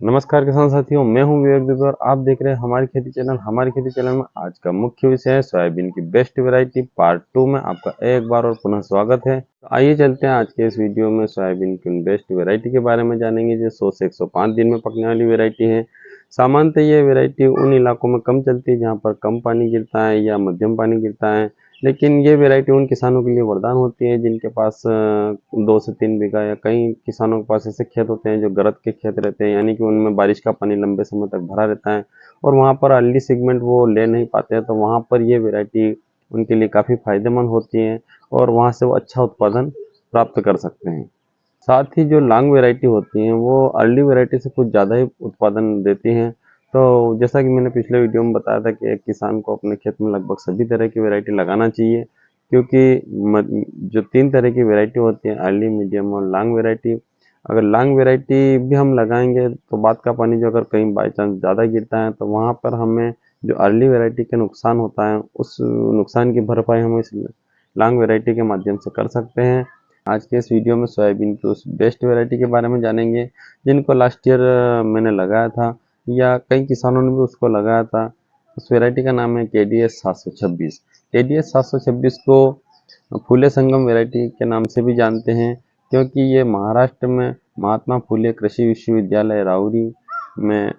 नमस्कार किसान साथियों, मैं हूं विवेक दुबे और आप देख रहे हैं हमारी खेती चैनल। हमारी खेती चैनल में आज का मुख्य विषय है सोयाबीन की बेस्ट वैरायटी पार्ट 2 में आपका एक बार और पुनः स्वागत है। तो आइए चलते हैं आज के इस वीडियो में सोयाबीन की बेस्ट वैरायटी के बारे में जानेंगे जो 100 से 105 दिन में पकने वाली वैरायटी है। सामान्यतः ये वैरायटी उन इलाकों में कम चलती है जहाँ पर कम पानी गिरता है या मध्यम पानी गिरता है, लेकिन ये वैरायटी उन किसानों के लिए वरदान होती है जिनके पास 2 से 3 बीघा या कई किसानों के पास ऐसे खेत होते हैं जो गरत के खेत रहते हैं, यानी कि उनमें बारिश का पानी लंबे समय तक भरा रहता है और वहाँ पर अर्ली सेगमेंट वो ले नहीं पाते हैं, तो वहाँ पर ये वैरायटी उनके लिए काफ़ी फायदेमंद होती है और वहाँ से वो अच्छा उत्पादन प्राप्त कर सकते हैं। साथ ही जो लॉन्ग वैरायटी होती हैं वो अर्ली वैरायटी से कुछ ज़्यादा ही उत्पादन देती हैं। तो जैसा कि मैंने पिछले वीडियो में बताया था कि एक किसान को अपने खेत में लगभग सभी तरह की वैरायटी लगाना चाहिए, क्योंकि जो 3 तरह की वैरायटी होती है अर्ली, मीडियम और लॉन्ग वैरायटी, अगर लॉन्ग वैरायटी भी हम लगाएंगे तो बाद का पानी जो अगर कहीं बाई चांस ज़्यादा गिरता है तो वहाँ पर हमें जो अर्ली वैरायटी का नुकसान होता है उस नुकसान की भरपाई हम इस लॉन्ग वैरायटी के माध्यम से कर सकते हैं। आज के इस वीडियो में सोयाबीन की उस बेस्ट वैरायटी के बारे में जानेंगे जिनको लास्ट ईयर मैंने लगाया था या कई किसानों ने भी उसको लगाया था। उस वैरायटी का नाम है KDS 726। KDS 726 को फूले संगम वैरायटी के नाम से भी जानते हैं, क्योंकि ये महाराष्ट्र में महात्मा फूले कृषि विश्वविद्यालय राउरी में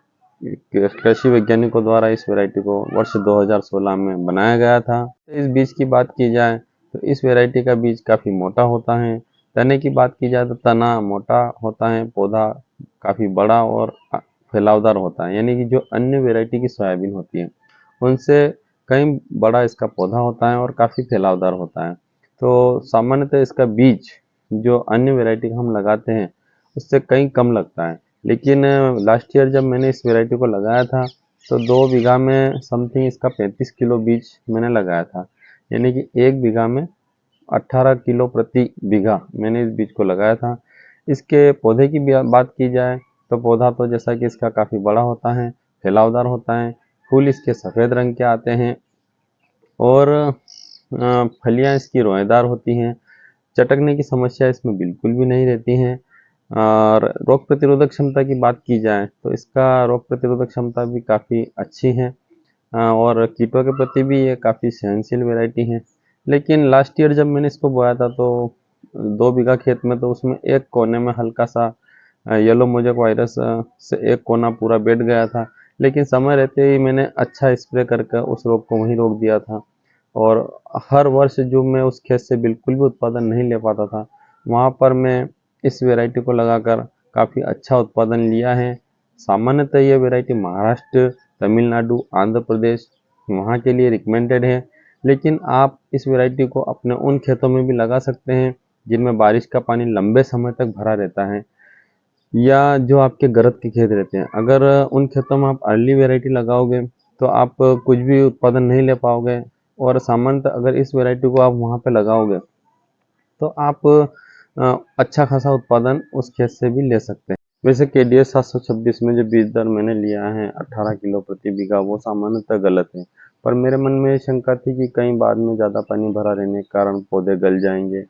कृषि वैज्ञानिकों द्वारा इस वैरायटी को वर्ष 2016 में बनाया गया था। इस बीज की बात की जाए तो इस वैरायटी का बीज काफ़ी मोटा होता है। तने की बात की जाए तो तना मोटा होता है, पौधा काफ़ी बड़ा और फैलावदार होता है, यानी कि जो अन्य वैरायटी की सोयाबीन होती है उनसे कहीं बड़ा इसका पौधा होता है और काफ़ी फैलावदार होता है। तो सामान्यतः इसका बीज जो अन्य वैरायटी का हम लगाते हैं उससे कहीं कम लगता है, लेकिन लास्ट ईयर जब मैंने इस वैरायटी को लगाया था तो 2 बीघा में समथिंग इसका 35 किलो बीज मैंने लगाया था, यानी कि 1 बीघा में 18 किलो प्रति बीघा मैंने इस बीज को लगाया था। इसके पौधे की बात की जाए तो पौधा तो जैसा कि इसका काफ़ी बड़ा होता है, फैलावदार होता है, फूल इसके सफ़ेद रंग के आते हैं और फलियाँ इसकी रोएदार होती हैं। चटकने की समस्या इसमें बिल्कुल भी नहीं रहती हैं। और रोग प्रतिरोधक क्षमता की बात की जाए तो इसका रोग प्रतिरोधक क्षमता भी काफ़ी अच्छी है और कीटों के प्रति भी ये काफ़ी सहनशील वैरायटी है। लेकिन लास्ट ईयर जब मैंने इसको बोया था तो 2 बीघा खेत में तो उसमें एक कोने में हल्का सा येलो मोजेक वायरस से एक कोना पूरा बैठ गया था, लेकिन समय रहते ही मैंने अच्छा स्प्रे करके उस रोग को वहीं रोक दिया था और हर वर्ष जो मैं उस खेत से बिल्कुल भी उत्पादन नहीं ले पाता था, वहाँ पर मैं इस वैरायटी को लगाकर काफ़ी अच्छा उत्पादन लिया है। सामान्यतः ये वैरायटी महाराष्ट्र, तमिलनाडु, आंध्र प्रदेश वहाँ के लिए रिकमेंडेड है, लेकिन आप इस वैरायटी को अपने उन खेतों में भी लगा सकते हैं जिनमें बारिश का पानी लंबे समय तक भरा रहता है या जो आपके गरत के खेत रहते हैं। अगर उन खेतों में आप अर्ली वैरायटी लगाओगे तो आप कुछ भी उत्पादन नहीं ले पाओगे और सामान्यतः अगर इस वैरायटी को आप वहाँ पे लगाओगे तो आप अच्छा खासा उत्पादन उस खेत से भी ले सकते हैं। वैसे KDS 726 में जो बीज दर मैंने लिया है 18 किलो प्रति बीघा वो सामान्यतः गलत है, पर मेरे मन में ये शंका थी कि कहीं बाद में ज़्यादा पानी भरा रहने के कारण पौधे गल जाएंगे,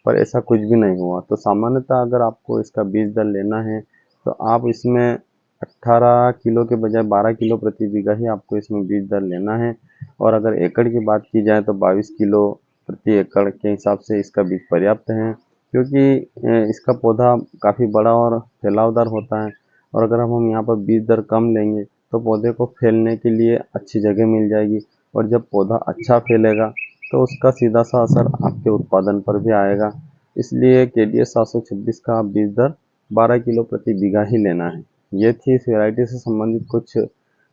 पर ऐसा कुछ भी नहीं हुआ। तो सामान्यतः अगर आपको इसका बीज दर लेना है तो आप इसमें 18 किलो के बजाय 12 किलो प्रति बीघा ही आपको इसमें बीज दर लेना है और अगर एकड़ की बात की जाए तो 22 किलो प्रति एकड़ के हिसाब से इसका बीज पर्याप्त है, क्योंकि इसका पौधा काफ़ी बड़ा और फैलावदार होता है और अगर हम यहाँ पर बीज दर कम लेंगे तो पौधे को फैलने के लिए अच्छी जगह मिल जाएगी और जब पौधा अच्छा फैलेगा तो उसका सीधा सा असर आपके उत्पादन पर भी आएगा। इसलिए KDS 726 का आप बीज दर 12 किलो प्रति बीघा ही लेना है। ये थी इस वैरायटी से संबंधित कुछ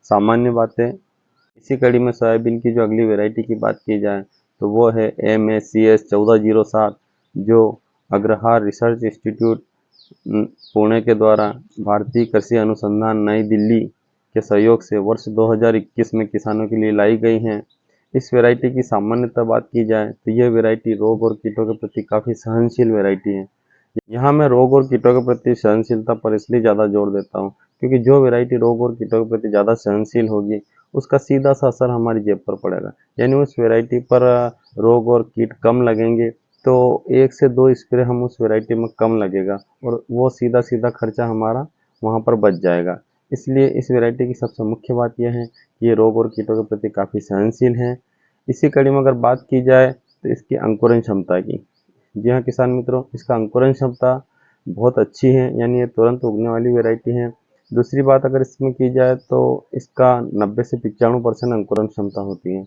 सामान्य बातें। इसी कड़ी में सोयाबीन की जो अगली वैरायटी की बात की जाए तो वो है MACS 1407, जो अग्रहार रिसर्च इंस्टीट्यूट पुणे के द्वारा भारतीय कृषि अनुसंधान नई दिल्ली के सहयोग से वर्ष 2021 में किसानों के लिए लाई गई हैं। इस वैरायटी की सामान्यतः बात की जाए तो यह वैरायटी रोग और कीटों के प्रति काफ़ी सहनशील वैरायटी है। यहाँ मैं रोग और कीटों के प्रति सहनशीलता पर इसलिए ज़्यादा जोर देता हूँ क्योंकि जो वैरायटी रोग और कीटों के प्रति ज़्यादा सहनशील होगी उसका सीधा सा असर हमारी जेब पर पड़ेगा, यानी उस वैरायटी पर रोग और कीट कम लगेंगे तो 1 से 2 स्प्रे हम उस वैरायटी में कम लगेगा और वो सीधा सीधा खर्चा हमारा वहाँ पर बच जाएगा। इसलिए इस वैरायटी की सबसे मुख्य बात यह है कि ये रोग और कीटों के प्रति काफ़ी सहनशील है। इसी कड़ी में अगर बात की जाए तो इसकी अंकुरण क्षमता की, जी हाँ किसान मित्रों, इसका अंकुरण क्षमता बहुत अच्छी है, यानी ये तुरंत उगने वाली वैरायटी है। दूसरी बात अगर इसमें की जाए तो इसका 90 से 95% अंकुरण क्षमता होती है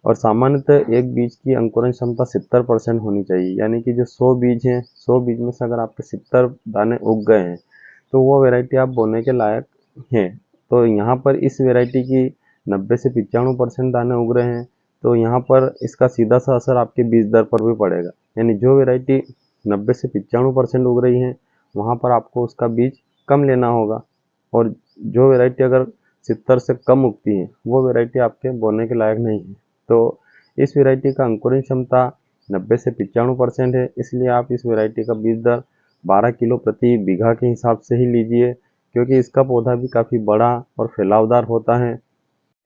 और सामान्यतः एक बीज की अंकुरण क्षमता 70% होनी चाहिए, यानी कि जो 100 बीज हैं, 100 बीज में से अगर आपके 70 दाने उग गए हैं तो वो वैरायटी आप बोने के लायक हैं। तो यहाँ पर इस वैरायटी की 90 से 95% दाने उग रहे हैं, तो यहाँ पर इसका सीधा सा असर आपके बीज दर पर भी पड़ेगा। यानी जो वैरायटी 90 से 95% उग रही है वहाँ पर आपको उसका बीज कम लेना होगा, और जो वैरायटी अगर 70 से कम उगती है वो वैरायटी आपके बोने के लायक नहीं है। तो इस वैरायटी का अंकुरण क्षमता 90 से 95% है, इसलिए आप इस वैरायटी का बीज दर 12 किलो प्रति बीघा के हिसाब से ही लीजिए, क्योंकि इसका पौधा भी काफ़ी बड़ा और फैलावदार होता है।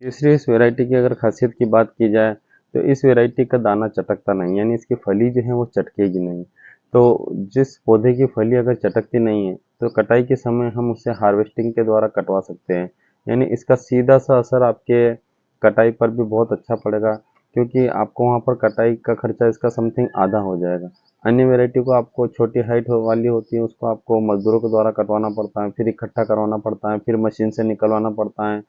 तीसरी इस वैरायटी की अगर खासियत की बात की जाए तो इस वैरायटी का दाना चटकता नहीं, यानी इसकी फली जो है वो चटकेगी नहीं। तो जिस पौधे की फली अगर चटकती नहीं है तो कटाई के समय हम उसे हार्वेस्टिंग के द्वारा कटवा सकते हैं, यानी इसका सीधा सा असर आपके कटाई पर भी बहुत अच्छा पड़ेगा, क्योंकि आपको वहाँ पर कटाई का खर्चा इसका समथिंग आधा हो जाएगा। अन्य वैरायटी को आपको छोटी हाइट वाली होती है, उसको आपको मजदूरों के द्वारा कटवाना पड़ता है, फिर इकट्ठा करवाना पड़ता है, फिर मशीन से निकलवाना पड़ता है,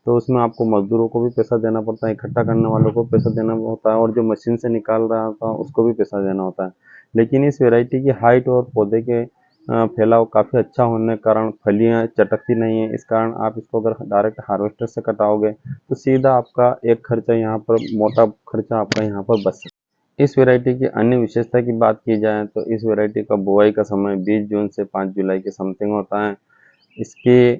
तो उसमें आपको मजदूरों को भी पैसा देना पड़ता है, इकट्ठा करने वालों को पैसा देना होता है, और जो मशीन से निकाल रहा होता है उसको भी पैसा देना होता है। लेकिन इस वैरायटी की हाइट और पौधे के फैलाव काफ़ी अच्छा होने के कारण फलियाँ चटकती नहीं है, इस कारण आप इसको अगर डायरेक्ट हार्वेस्टर से कटाओगे तो सीधा आपका एक खर्चा यहाँ पर, मोटा खर्चा आपका यहाँ पर बच सकता है। इस वैरायटी की अन्य विशेषता की बात की जाए तो इस वैरायटी का बुआई का समय 20 जून से 5 जुलाई के समथिंग होता है। इसकी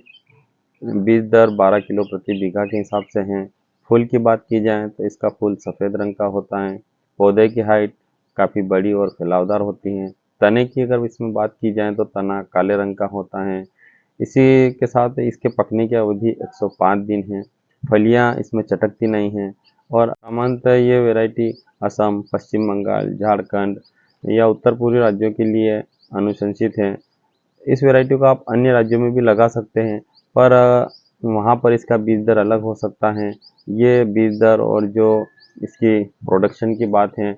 बीज दर 12 किलो प्रति बीघा के हिसाब से हैं। फूल की बात की जाए तो इसका फूल सफ़ेद रंग का होता है। पौधे की हाइट काफ़ी बड़ी और फैलावदार होती है। तने की अगर इसमें बात की जाए तो तना काले रंग का होता है। इसी के साथ इसके पकने की अवधि 105 दिन है। फलियां इसमें चटकती नहीं हैं और सामान्यतः ये वैरायटी असम, पश्चिम बंगाल, झारखंड या उत्तर पूर्वी राज्यों के लिए अनुशंसित है। इस वैरायटी को आप अन्य राज्यों में भी लगा सकते हैं, पर वहाँ पर इसका बीज दर अलग हो सकता है। ये बीज दर और जो इसकी प्रोडक्शन की बात है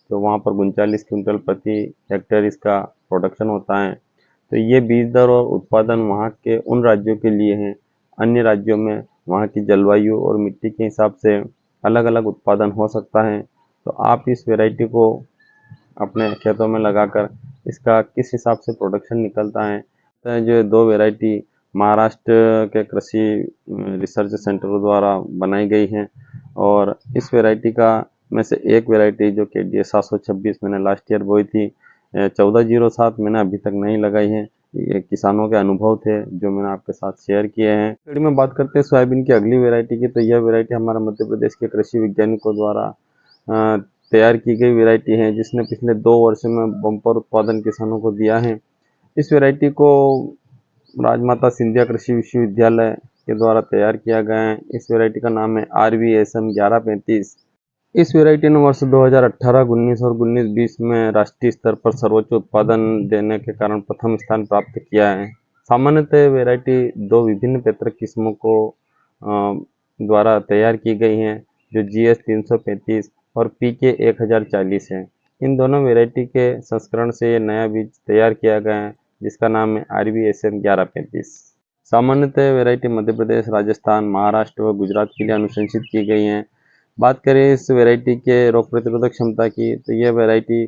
तो वहाँ पर 39 क्विंटल प्रति हेक्टेयर इसका प्रोडक्शन होता है। तो ये बीज दर और उत्पादन वहाँ के उन राज्यों के लिए हैं। अन्य राज्यों में वहाँ की जलवायु और मिट्टी के हिसाब से अलग अलग उत्पादन हो सकता है। तो आप इस वैरायटी को अपने खेतों में लगाकर इसका किस हिसाब से प्रोडक्शन निकलता है, तो जो दो वैरायटी महाराष्ट्र के कृषि रिसर्च सेंटर द्वारा बनाई गई हैं, और इस वैरायटी का में से एक वैरायटी जो कि डी 726 मैंने लास्ट ईयर बोई थी, 1407 मैंने अभी तक नहीं लगाई है। ये किसानों के अनुभव थे जो मैंने आपके साथ शेयर किए हैं। कड़ी में बात करते हैं सोयाबीन की अगली वैरायटी की, तो यह वैरायटी हमारे मध्य प्रदेश के कृषि वैज्ञानिकों द्वारा तैयार की गई वैरायटी है, जिसने पिछले 2 वर्षों में बम्पर उत्पादन किसानों को दिया है। इस वैरायटी को राजमाता सिंधिया कृषि विश्वविद्यालय के द्वारा तैयार किया गया है। इस वैरायटी का नाम है RVSM 1135। इस वैरायटी ने वर्ष 2018, 19 और 19-20 में राष्ट्रीय स्तर पर सर्वोच्च उत्पादन देने के कारण प्रथम स्थान प्राप्त किया है। सामान्यतः वैरायटी दो विभिन्न पैतृक किस्मों को द्वारा तैयार की गई हैं, जो GS 335 और PK 1040 है। इन दोनों वैरायटी के संस्करण से ये नया बीज तैयार किया गया है, जिसका नाम है RVSM 1135। सामान्यतः वैरायटी मध्य प्रदेश, राजस्थान, महाराष्ट्र व गुजरात के लिए अनुशंसित की गई हैं। बात करें इस वैरायटी के रोग प्रतिरोधक क्षमता की, तो यह वैरायटी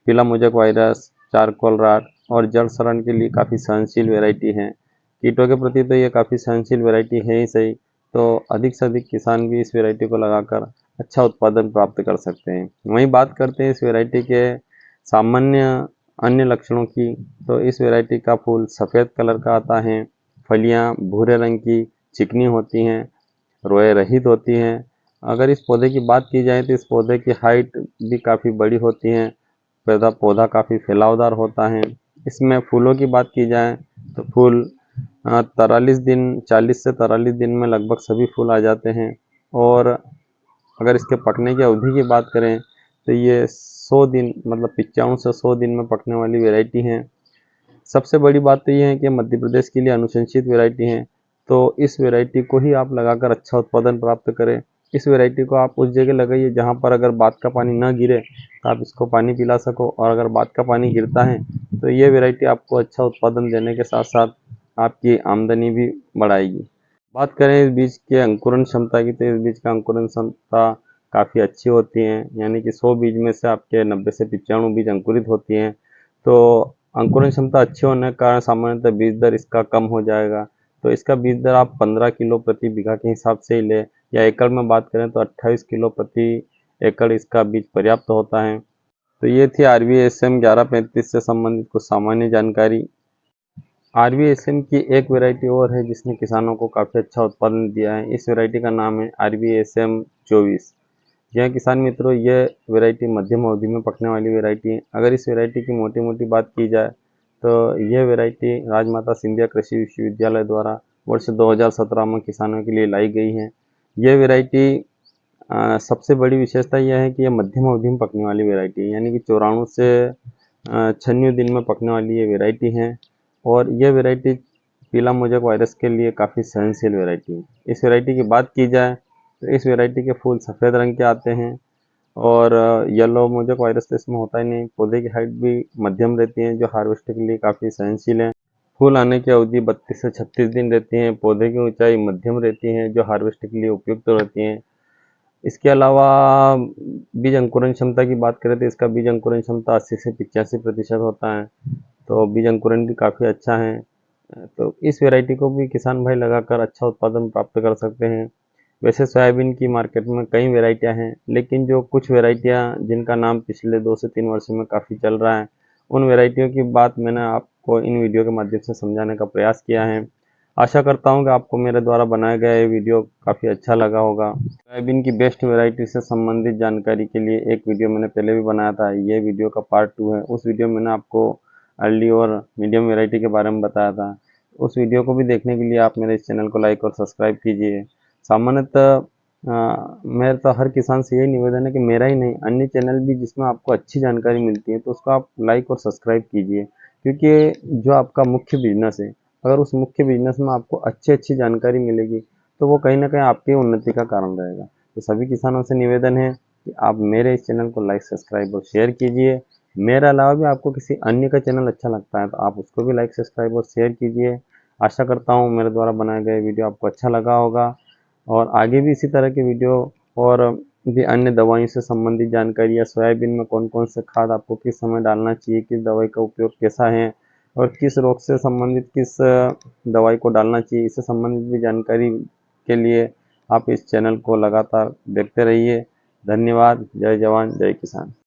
पीला मोजक वायरस, चारकोल राट और जड़ सड़न के लिए काफ़ी सहनशील वैरायटी है। कीटों के प्रति तो ये काफ़ी सहनशील वैरायटी है ही सही, तो अधिक से अधिक किसान भी इस वैरायटी को लगाकर अच्छा उत्पादन प्राप्त कर सकते हैं। वहीं बात करते हैं इस वैरायटी के सामान्य अन्य लक्षणों की, तो इस वैरायटी का फूल सफ़ेद कलर का आता है, फलियां भूरे रंग की चिकनी होती हैं, रोए रहित होती हैं। अगर इस पौधे की बात की जाए तो इस पौधे की हाइट भी काफ़ी बड़ी होती है, पौधा काफ़ी फैलावदार होता है। इसमें फूलों की बात की जाए तो फूल 43 दिन, 40 से 43 दिन में लगभग सभी फूल आ जाते हैं, और अगर इसके पकने की अवधि की बात करें तो ये 100 दिन, मतलब 95 से 100 दिन में पकने वाली वैरायटी है। सबसे बड़ी बात तो ये है कि मध्य प्रदेश के लिए अनुशंसित वैरायटी है, तो इस वैरायटी को ही आप लगाकर अच्छा उत्पादन प्राप्त करें। इस वैरायटी को आप उस जगह लगाइए जहाँ पर अगर बात का पानी ना गिरे, तो आप इसको पानी पिला सको, और अगर बात का पानी गिरता है तो ये वैरायटी आपको अच्छा उत्पादन देने के साथ साथ आपकी आमदनी भी बढ़ाएगी। बात करें इस बीज के अंकुरण क्षमता की, तो इस बीज का अंकुरण क्षमता काफ़ी अच्छी होती है, यानी कि 100 बीज में से आपके 90 से 95 बीज अंकुरित होती हैं। तो अंकुरण क्षमता अच्छी होने के कारण सामान्यतः बीज दर इसका कम हो जाएगा। तो इसका बीज दर आप 15 किलो प्रति बीघा के हिसाब से ही लें, या एकड़ में बात करें तो 28 किलो प्रति एकड़ इसका बीज पर्याप्त होता है। तो ये थी RVSM 1135 से संबंधित कुछ सामान्य जानकारी। RVSM की एक वैरायटी और है जिसने किसानों को काफ़ी अच्छा उत्पादन दिया है। इस वैरायटी का नाम है RVSM 24। जी हाँ किसान मित्रों, ये वैरायटी मध्यम अवधि में पकने वाली वैरायटी है। अगर इस वैरायटी की मोटी मोटी बात की जाए तो यह वैरायटी राजमाता सिंधिया कृषि विश्वविद्यालय द्वारा वर्ष 2017 में किसानों के लिए लाई गई है। यह वैरायटी सबसे बड़ी विशेषता यह है कि यह मध्यम अवधि में पकने वाली वैरायटी है, यानी कि 94 से 96 दिन में पकने वाली ये वैरायटी है। और यह वैरायटी पीला मोजक वायरस के लिए काफ़ी सहनशील वैरायटी है। इस वैरायटी की बात की जाए तो इस वैरायटी के फूल सफ़ेद रंग के आते हैं, और येलो मोजक वायरस तो इसमें होता ही नहीं। पौधे की हाइट भी मध्यम रहती है, जो हार्वेस्ट के लिए काफ़ी सहनशील है। फूल आने की अवधि 32 से 36 दिन रहती है। पौधे की ऊंचाई मध्यम रहती है, जो हार्वेस्ट के लिए उपयुक्त रहती है। इसके अलावा बीज अंकुरण क्षमता की बात करें तो इसका बीज अंकुरण क्षमता 80 से 85% होता है, तो बीज अंकुरण भी काफ़ी अच्छा है। तो इस वैरायटी को भी किसान भाई लगाकर अच्छा उत्पादन प्राप्त कर सकते हैं। वैसे सोयाबीन की मार्केट में कई वैरायटियां हैं, लेकिन जो कुछ वैरायटियां जिनका नाम पिछले 2 से 3 वर्षों में काफ़ी चल रहा है, उन वैरायटियों की बात मैंने आपको इन वीडियो के माध्यम से समझाने का प्रयास किया है। आशा करता हूं कि आपको मेरे द्वारा बनाया गया ये वीडियो काफ़ी अच्छा लगा होगा। सोयाबीन की बेस्ट वैरायटी से संबंधित जानकारी के लिए एक वीडियो मैंने पहले भी बनाया था, ये वीडियो का पार्ट 2 है। उस वीडियो में मैंने आपको अर्ली और मीडियम वैरायटी के बारे में बताया था। उस वीडियो को भी देखने के लिए आप मेरे इस चैनल को लाइक और सब्सक्राइब कीजिए। सामान्यतः मेरा तो हर किसान से यही निवेदन है कि मेरा ही नहीं, अन्य चैनल भी जिसमें आपको अच्छी जानकारी मिलती है तो उसको आप लाइक और सब्सक्राइब कीजिए, क्योंकि जो आपका मुख्य बिजनेस है, अगर उस मुख्य बिजनेस में आपको अच्छी अच्छी जानकारी मिलेगी तो वो कहीं ना कहीं आपकी उन्नति का कारण रहेगा। तो सभी किसानों से निवेदन है कि आप मेरे इस चैनल को लाइक सब्सक्राइब और शेयर कीजिए। मेरे अलावा भी आपको किसी अन्य का चैनल अच्छा लगता है तो आप उसको भी लाइक सब्सक्राइब और शेयर कीजिए। आशा करता हूँ मेरे द्वारा बनाया गया वीडियो आपको अच्छा लगा होगा, और आगे भी इसी तरह के वीडियो और भी अन्य दवाइयों से संबंधित जानकारी, या सोयाबीन में कौन कौन से खाद आपको किस समय डालना चाहिए, किस दवाई का उपयोग कैसा है, और किस रोग से संबंधित किस दवाई को डालना चाहिए, इससे संबंधित भी जानकारी के लिए आप इस चैनल को लगातार देखते रहिए। धन्यवाद। जय जवान जय किसान।